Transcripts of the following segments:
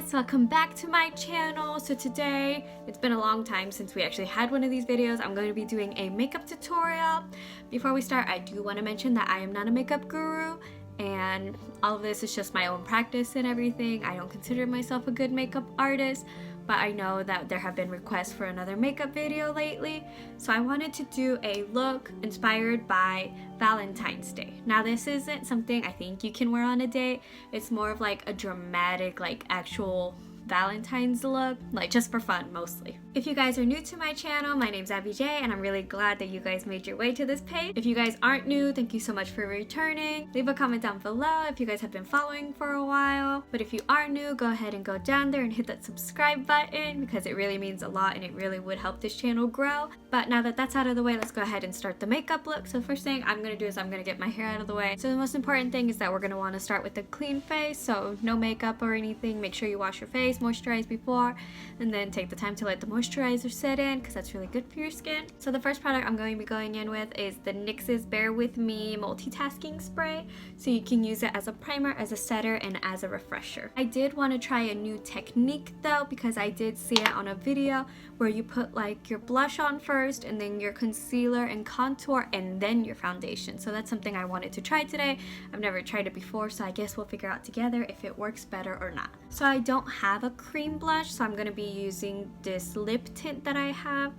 guys, welcome back to my channel. So today, it's been a long time since we actually had one of these videos. I'm going to be doing a makeup tutorial. Before we start, I do want to mention that I am not a makeup guru and all of this is just my own practice and everything. I don't consider myself a good makeup artist, but I know that there have been requests for another makeup video lately, so I wanted to do a look inspired by Valentine's Day. Now this isn't something I think you can wear on a date. It's more of like a dramatic, like actual Valentine's look, like just for fun mostly. If you guys are new to my channel, my name's ㅁㅁ and I'm really glad that you guys made your way to this page. If you guys aren't new, thank you so much for returning. Leave a comment down below if you guys have been following for a while. But if you are new, go ahead and go down there and hit that subscribe button because it really means a lot and it really would help this channel grow. But now that that's out of the way, let's go ahead and start the makeup look. So the first thing I'm gonna do is I'm gonna get my hair out of the way. So the most important thing is that we're gonna want to start with a clean face, so no makeup or anything. Make sure you wash your face, moisturize before, and then take the time to let the moisturizer set in because that's really good for your skin. So the first product I'm going to be going in with is the NYX's Bear With Me multitasking spray. So you can use it as a primer, as a setter, and as a refresher. I did want to try a new technique though because I did see it on a video where you put like your blush on first and then your concealer and contour and then your foundation. So that's something I wanted to try today. I've never tried it before, so I guess we'll figure out together if it works better or not. So I don't have a cream blush, so I'm going to be using this lip tint that I have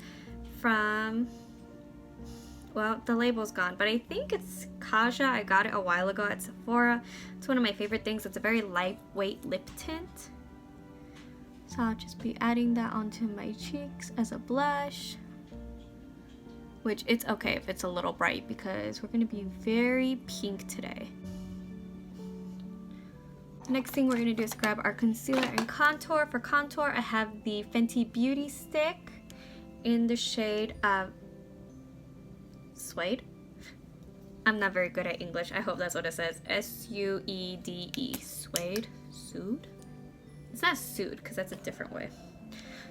from, well, the label's gone, but I think it's Kaja. I got it a while ago at Sephora. It's one of my favorite things. It's a very lightweight lip tint. So I'll just be adding that onto my cheeks as a blush, which it's okay if it's a little bright because we're going to be very pink today. The next thing we're going to do is grab our concealer and contour. For contour, I have the Fenty Beauty Stick in the shade of Suede. I'm not very good at English. I hope that's what it says. S-U-E-D-E. Suede? Suede? It's not sued because that's a different way.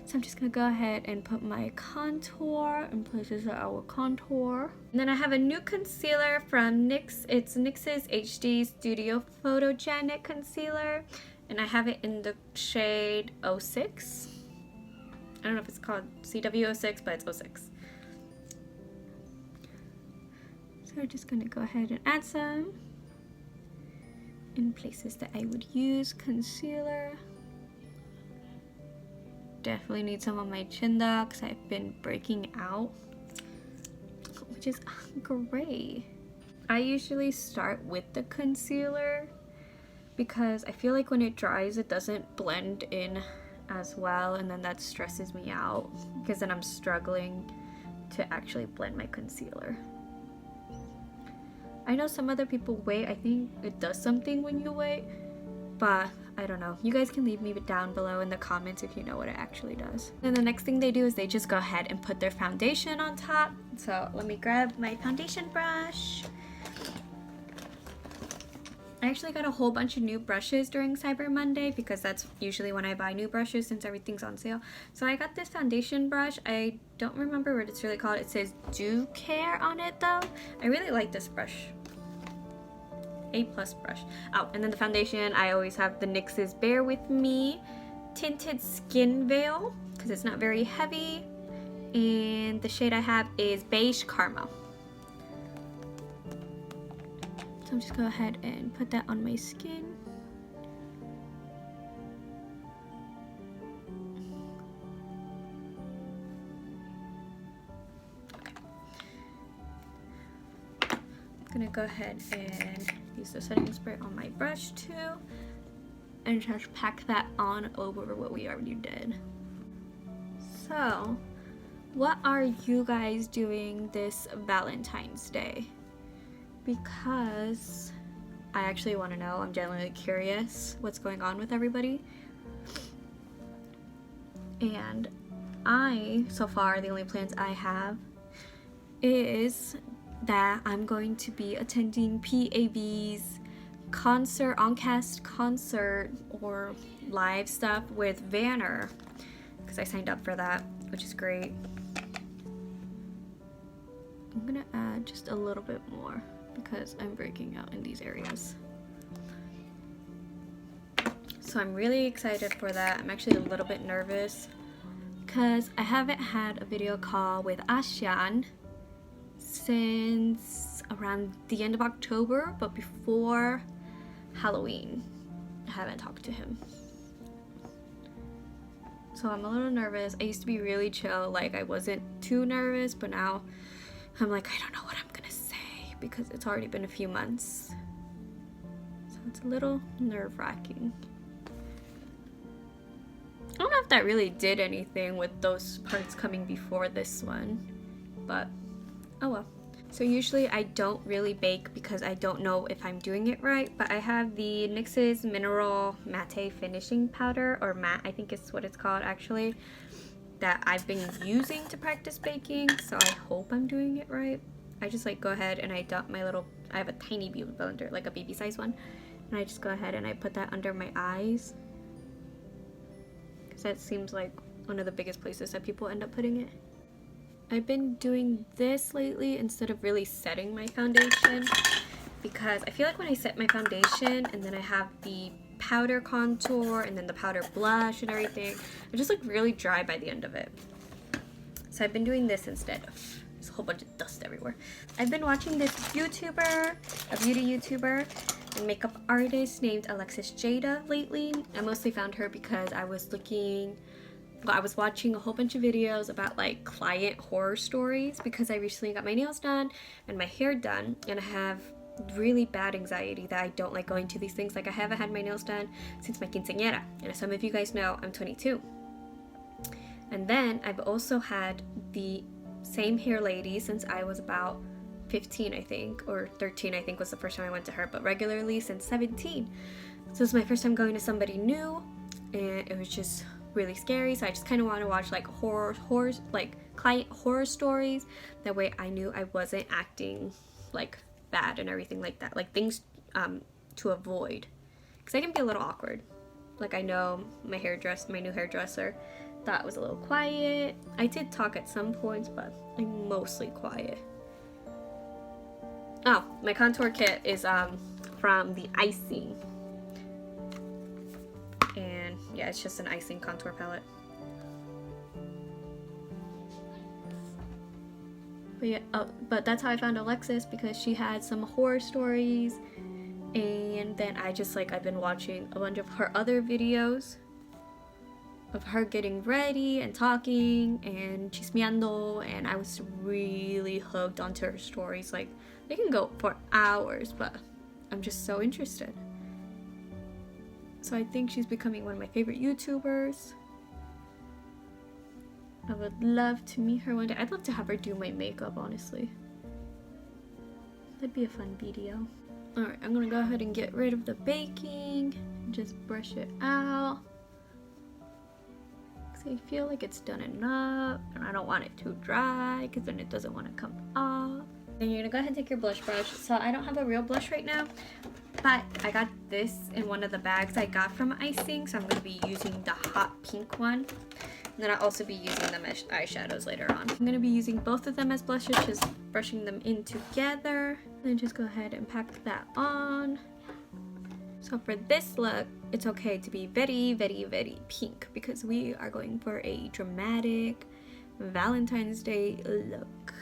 So I'm just going to go ahead and put my contour in places that I will contour. And then I have a new concealer from NYX. It's NYX's HD Studio Photogenic Concealer. And I have it in the shade 06. I don't know if it's called CW06, but it's 06. So we're just going to go ahead and add some in places that I would use concealer. Definitely need some on my chin though because I've been breaking out, which is great. I usually start with the concealer because I feel like when it dries it doesn't blend in as well, and then that stresses me out because then I'm struggling to actually blend my concealer. I know some other people wait. I think it does something when you wait, but I don't know. You guys can leave me down below in the comments if you know what it actually does. Then the next thing they do is they just go ahead and put their foundation on top. So let me grab my foundation brush. I actually got a whole bunch of new brushes during Cyber Monday because that's usually when I buy new brushes since everything's on sale. So I got this foundation brush. I don't remember what it's really called. It says Do Care on it though. I really like this brush. A+ brush. Oh, and then the foundation, I always have the NYX's Bear With Me Tinted Skin Veil because it's not very heavy, and the shade I have is Beige Caramel. So I'm just go ahead and put that on my skin. I'm gonna go ahead and use the setting spray on my brush too and just pack that on over what we already did. So what are you guys doing this Valentine's Day? Because I actually want to know. I'm genuinely curious what's going on with everybody. And so far the only plans I have is that I'm going to be attending PAV's concert, on-cast concert or live stuff with Vanner because I signed up for that, which is great. I'm gonna add just a little bit more because I'm breaking out in these areas. So I'm really excited for that. I'm actually a little bit nervous because I haven't had a video call with Ashan since around the end of October, but before Halloween. I haven't talked to him. So I'm a little nervous. I used to be really chill, like I wasn't too nervous, but now I'm like, I don't know what I'm gonna say because it's already been a few months. So it's a little nerve-wracking. I don't know if that really did anything with those parts coming before this one, but oh well. So usually I don't really bake because I don't know if I'm doing it right, but I have the NYX's Mineral Matte Finishing Powder, or matte I think is what it's called actually, that I've been using to practice baking, so I hope I'm doing it right. I just like go ahead and I dump my little, I have a tiny beauty blender, like a baby size one, and I just go ahead and I put that under my eyes because that seems like one of the biggest places that people end up putting it. I've been doing this lately instead of really setting my foundation because I feel like when I set my foundation and then I have the powder contour and then the powder blush and everything, I just look really dry by the end of it. So I've been doing this instead. There's a whole bunch of dust everywhere. I've been watching this YouTuber, a beauty YouTuber, a makeup artist named Alexis Jada lately. I mostly found her because I was watching a whole bunch of videos about like client horror stories because I recently got my nails done and my hair done, and I have really bad anxiety that I don't like going to these things. Like I haven't had my nails done since my quinceañera, and as some of you guys know, I'm 22. And then I've also had the same hair lady since I was about 15 I think, or 13 I think was the first time I went to her, but regularly since 17. So it's my first time going to somebody new, and it was just really scary. So I just kind of want to watch like like client horror stories. That way I knew I wasn't acting like bad and everything like that, like things to avoid, because I can be a little awkward. Like I know my new hairdresser thought it was a little quiet. I did talk at some points, but I'm mostly quiet. Oh, my contour kit is from the Icing. And yeah, it's just an Icing contour palette. But yeah, but that's how I found Alexis, because she had some horror stories, and then I've been watching a bunch of her other videos of her getting ready and talking and chismeando, and I was really hooked onto her stories. Like they can go for hours, but I'm just so interested. So I think she's becoming one of my favorite YouTubers. I would love to meet her one day. I'd love to have her do my makeup, honestly. That'd be a fun video. Alright, I'm gonna go ahead and get rid of the baking. Just brush it out. Because I feel like it's done enough. And I don't want it too dry, because then it doesn't want to come off. Then you're gonna go ahead and take your blush brush. So I don't have a real blush right now, but I got this in one of the bags I got from Icing, so I'm going to be using the hot pink one. And then I'll also be using them as eyeshadows later on. I'm going to be using both of them as blushes, just brushing them in together. Then just go ahead and pack that on. So for this look, it's okay to be very, very, very pink, because we are going for a dramatic Valentine's Day look.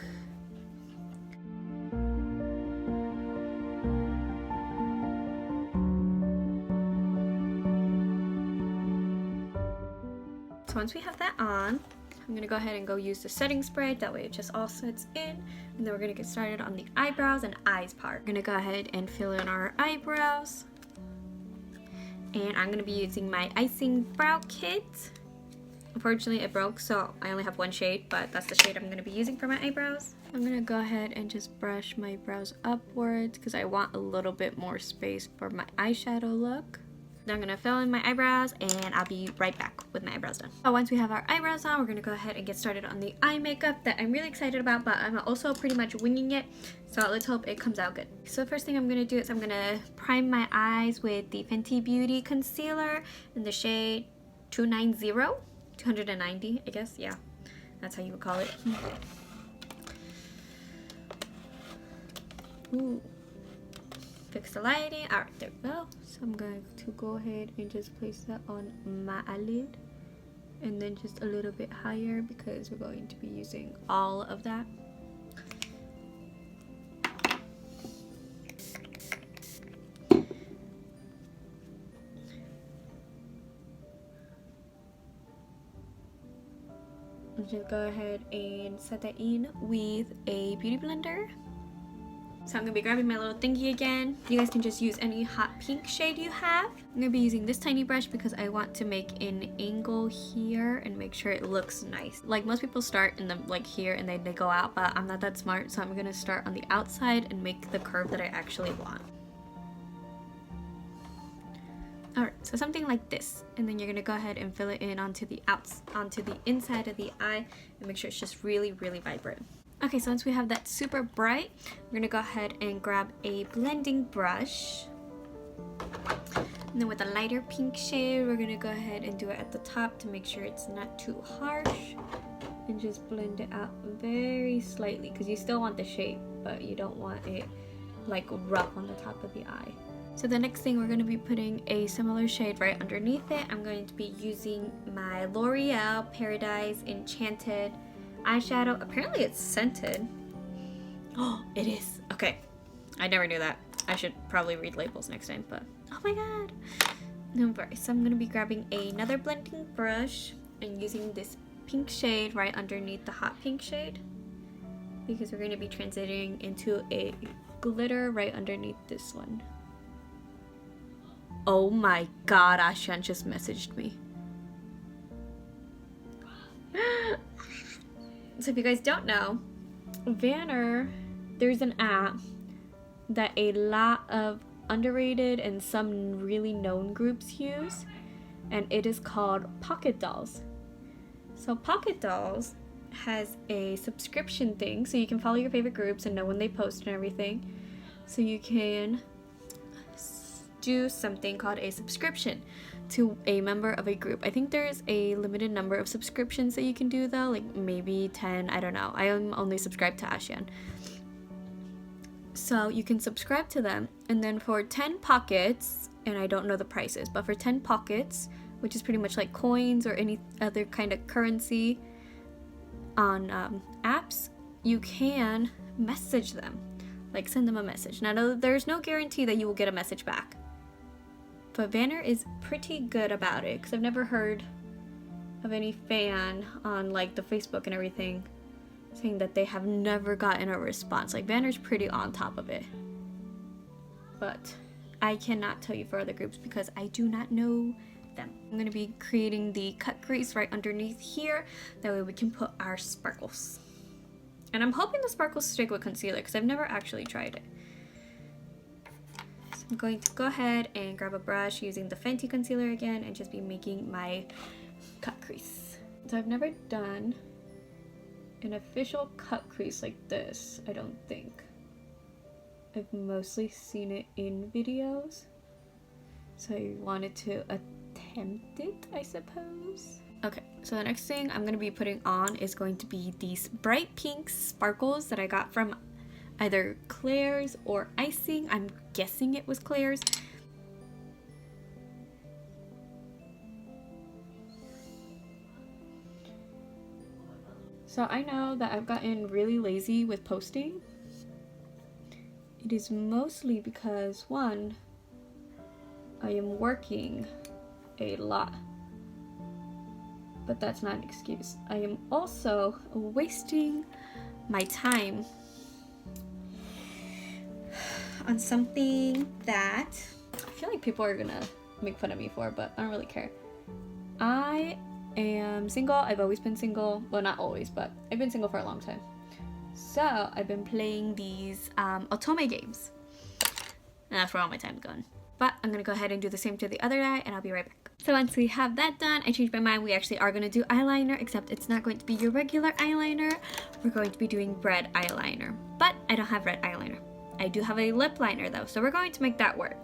So once we have that on, I'm gonna go ahead and go use the setting spray. That way it just all sets in. And then we're gonna get started on the eyebrows and eyes part. We're gonna go ahead and fill in our eyebrows. And I'm gonna be using my Icing brow kit. Unfortunately it broke, so I only have one shade, but that's the shade I'm gonna be using for my eyebrows. I'm gonna go ahead and just brush my brows upwards because I want a little bit more space for my eyeshadow look. Then I'm gonna fill in my eyebrows, and I'll be right back with my eyebrows done. So once we have our eyebrows on, we're gonna go ahead and get started on the eye makeup that I'm really excited about, but I'm also pretty much winging it. So let's hope it comes out good. So the first thing I'm gonna do is I'm gonna prime my eyes with the Fenty Beauty concealer in the shade 290, I guess. Yeah, that's how you would call it. Ooh. fix the lighting. Alright, there we go. So I'm going to go ahead and just place that on my eyelid. And then just a little bit higher because we're going to be using all of that. Just go ahead and set that in with a beauty blender. So I'm going to be grabbing my little thingy again. You guys can just use any hot pink shade you have. I'm going to be using this tiny brush because I want to make an angle here and make sure it looks nice. Like most people start in the like here and then they go out, but I'm not that smart, so I'm going to start on the outside and make the curve that I actually want. Alright, so something like this, and then you're going to go ahead and fill it in onto the inside of the eye and make sure it's just really, really vibrant. Okay, so once we have that super bright, we're going to go ahead and grab a blending brush. And then with a lighter pink shade, we're going to go ahead and do it at the top to make sure it's not too harsh. And just blend it out very slightly because you still want the shape, but you don't want it like rough on the top of the eye. So the next thing, we're going to be putting a similar shade right underneath it. I'm going to be using my L'Oreal Paradise Enchanted eyeshadow. Apparently it's scented. Oh, it is. Okay. I never knew that. I should probably read labels next time, but oh my god. Alright, so I'm going to be grabbing another blending brush and using this pink shade right underneath the hot pink shade because we're going to be transitioning into a glitter right underneath this one. Oh my god, Ashan just messaged me. So if you guys don't know, Vanner, there's an app that a lot of underrated and some really known groups use, and it is called Pocket Dolls. So Pocket Dolls has a subscription thing, so you can follow your favorite groups and know when they post and everything. So you can do something called a subscription to a member of a group. I think there's a limited number of subscriptions that you can do though, like maybe 10, I don't know. I am only subscribed to Ashan. So you can subscribe to them, and then for 10 pockets, and I don't know the prices, but for 10 pockets, which is pretty much like coins or any other kind of currency on apps, you can message them, like send them a message. Now there's no guarantee that you will get a message back, but Vanner is pretty good about it because I've never heard of any fan on like the Facebook and everything saying that they have never gotten a response. Like Vanner's pretty on top of it, but I cannot tell you for other groups because I do not know them. I'm going to be creating the cut crease right underneath here, that way we can put our sparkles. And I'm hoping the sparkles stick with concealer because I've never actually tried it. So I'm going to go ahead and grab a brush using the Fenty concealer again and just be making my cut crease. So I've never done an official cut crease like this, I don't think. I've mostly seen it in videos, so I wanted to attempt it, I suppose. Okay, so the next thing I'm going to be putting on is going to be these bright pink sparkles that I got from either Claire's or Icing. I'm guessing it was Claire's. So I know that I've gotten really lazy with posting. It is mostly because, one, I am working a lot. But that's not an excuse. I am also wasting my time on something that I feel like people are gonna make fun of me for, but I don't really care. I am single. I've always been single. Well, not always, but I've been single for a long time. So I've been playing these otome games, and that's where all my time's gone. But I'm gonna go ahead and do the same to the other eye, and I'll be right back. So once we have that done, I changed my mind. We actually are gonna do eyeliner, except it's not going to be your regular eyeliner. We're going to be doing red eyeliner, but I don't have red eyeliner. I do have a lip liner though, so we're going to make that work.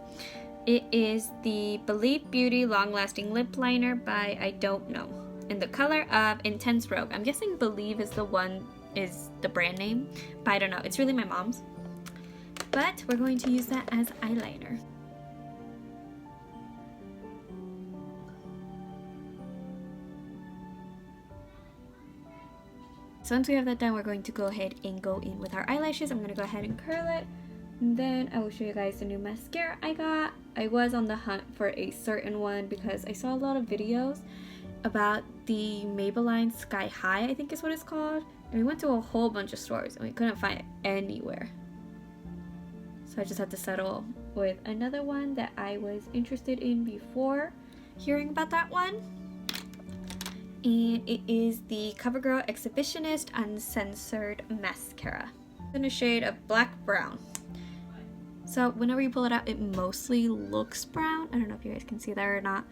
It is the Believe Beauty Long Lasting Lip Liner by I Don't Know, in the color of Intense Rogue. I'm guessing Believe is the brand name, but I don't know. It's really my mom's. but we're going to use that as eyeliner. So once we have that done, we're going to go ahead and go in with our eyelashes. I'm going to go ahead and curl it, and then I will show you guys the new mascara I got. I was on the hunt for a certain one because I saw a lot of videos about the Maybelline Sky High, I think is what it's called. And we went to a whole bunch of stores and we couldn't find it anywhere. So I just had to settle with another one that I was interested in before hearing about that one. And it is the CoverGirl Exhibitionist Uncensored Mascara in a shade of black brown. So whenever you pull it out, it mostly looks brown. I don't know if you guys can see that or not,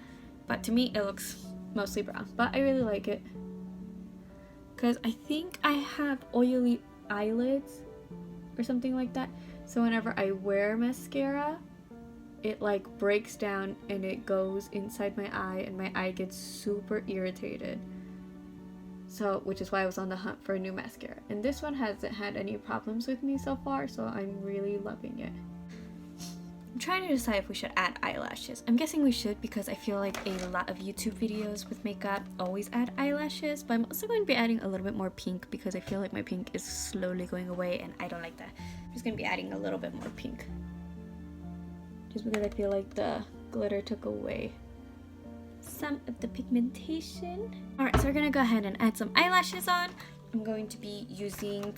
but to me it looks mostly brown. But I really like it because I think I have oily eyelids or something like that. So whenever I wear mascara, it like breaks down and it goes inside my eye and my eye gets super irritated. So, which is why I was on the hunt for a new mascara. And this one hasn't had any problems with me so far, so I'm really loving it. I'm trying to decide if we should add eyelashes. I'm guessing we should because I feel like a lot of YouTube videos with makeup always add eyelashes, but I'm also going to be adding a little bit more pink because I feel like my pink is slowly going away and I don't like that. I'm just going to be adding a little bit more pink. Just because I feel like the glitter took away some of the pigmentation. Alright, so we're gonna go ahead and add some eyelashes on. I'm going to be using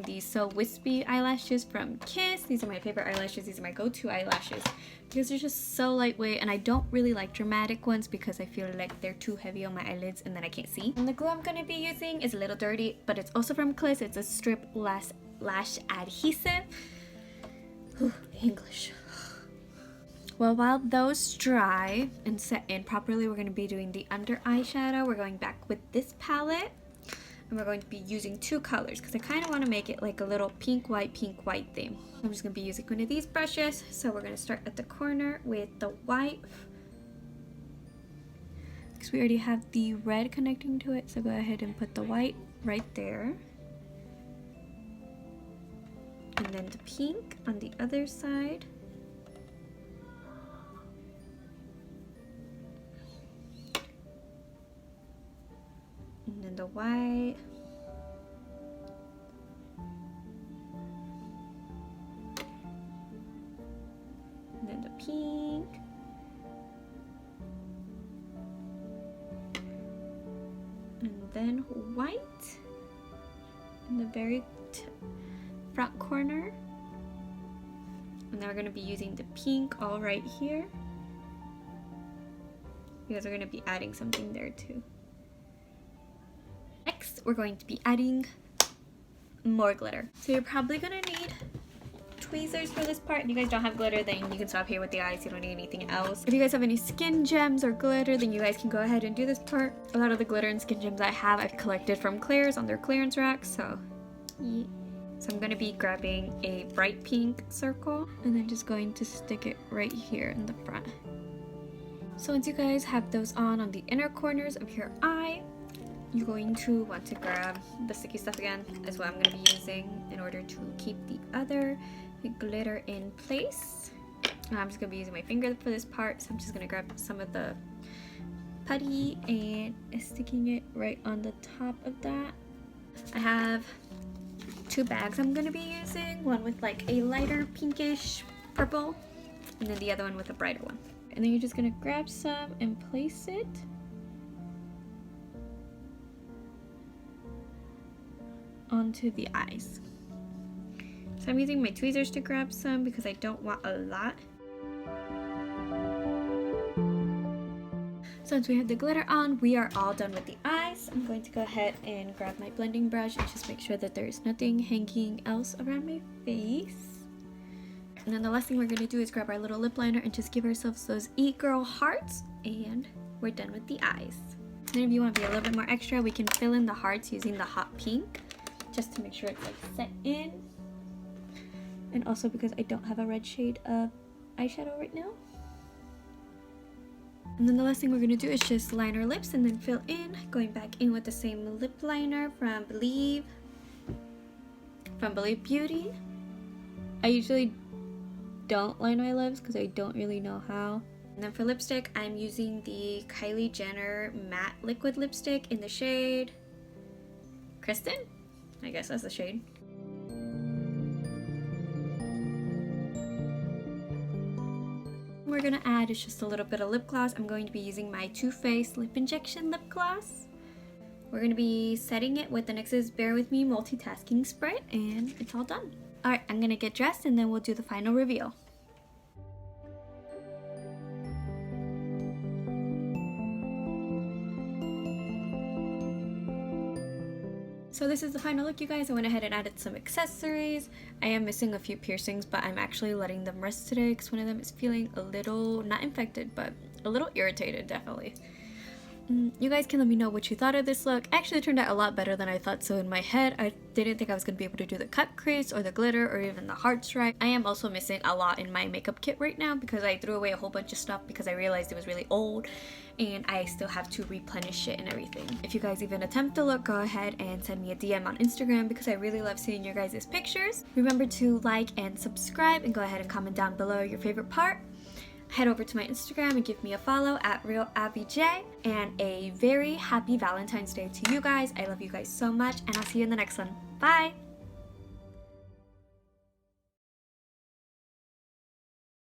these So Wispy eyelashes from Kiss. These are my favorite eyelashes. These are my go-to eyelashes because they're just so lightweight, and I don't really like dramatic ones because I feel like they're too heavy on my eyelids and then I can't see. And the glue I'm gonna be using is a little dirty, but it's also from Kiss. It's a strip lash adhesive. Whew, English. Well, while those dry and set in properly, we're going to be doing the under eyeshadow. We're going back with this palette, and we're going to be using two colors because I kind of want to make it like a little pink white thing. I'm just going to be using one of these brushes. So we're going to start at the corner with the white because we already have the red connecting to it. So go ahead and put the white right there. And then the pink on the other side. And then the white. And then the pink. And then white. In the very front corner. And then we're going to be using the pink all right here because we're going to be adding something there too. Next, we're going to be adding more glitter. So you're probably going to need tweezers for this part. If you guys don't have glitter, then you can stop here with the eyes. You don't need anything else. If you guys have any skin gems or glitter, then you guys can go ahead and do this part. A lot of the glitter and skin gems I've collected from Claire's on their clearance rack, so yeah. So I'm going to be grabbing a bright pink circle and then just going to stick it right here in the front. So once you guys have those on the inner corners of your eye, you're going to want to grab the sticky stuff again, as what I'm going to be using in order to keep the other glitter in place. And I'm just going to be using my finger for this part, so I'm just going to grab some of the putty and sticking it right on the top of that. I have two bags I'm going to be using, one with like a lighter pinkish purple and then the other one with a brighter one. And then you're just going to grab some and place it onto the eyes. So I'm using my tweezers to grab some because I don't want a lot. So once we have the glitter on, we are all done with the eyes. I'm going to go ahead and grab my blending brush and just make sure that there's nothing hanging else around my face. And then the last thing we're going to do is grab our little lip liner and just give ourselves those e-girl hearts, and we're done with the eyes. And then if you want to be a little bit more extra, we can fill in the hearts using the hot pink just to make sure it's like set in. And also because I don't have a red shade of eyeshadow right now. And then the last thing we're going to do is just line our lips and then fill in, going back in with the same lip liner from Believe. from Believe Beauty. I usually don't line my lips because I don't really know how. And then for lipstick, I'm using the Kylie Jenner matte liquid lipstick in the shade Kristen? I guess that's the shade. We're gonna add is just a little bit of lip gloss. I'm going to be using my Too Faced Lip Injection Lip Gloss. We're gonna be setting it with the NYX's Bear With Me Multitasking Spray, and it's all done. Alright, I'm gonna get dressed and then we'll do the final reveal. So this is the final look, you guys. I went ahead and added some accessories. I am missing a few piercings, but I'm actually letting them rest today because one of them is feeling a little, not infected, but a little irritated, definitely. You guys can let me know what you thought of this look. Actually, it turned out a lot better than I thought. So in my head, I didn't think I was going to be able to do the cut crease or the glitter or even the heart stripe. I am also missing a lot in my makeup kit right now because I threw away a whole bunch of stuff because I realized it was really old and I still have to replenish it and everything. If you guys even attempt the look, go ahead and send me a DM on Instagram because I really love seeing your guys' pictures. Remember to like and subscribe and go ahead and comment down below your favorite part. Head over to my Instagram and give me a follow at RealAbbyJ. And a very happy Valentine's Day to you guys. I love you guys so much and I'll see you in the next one. Bye!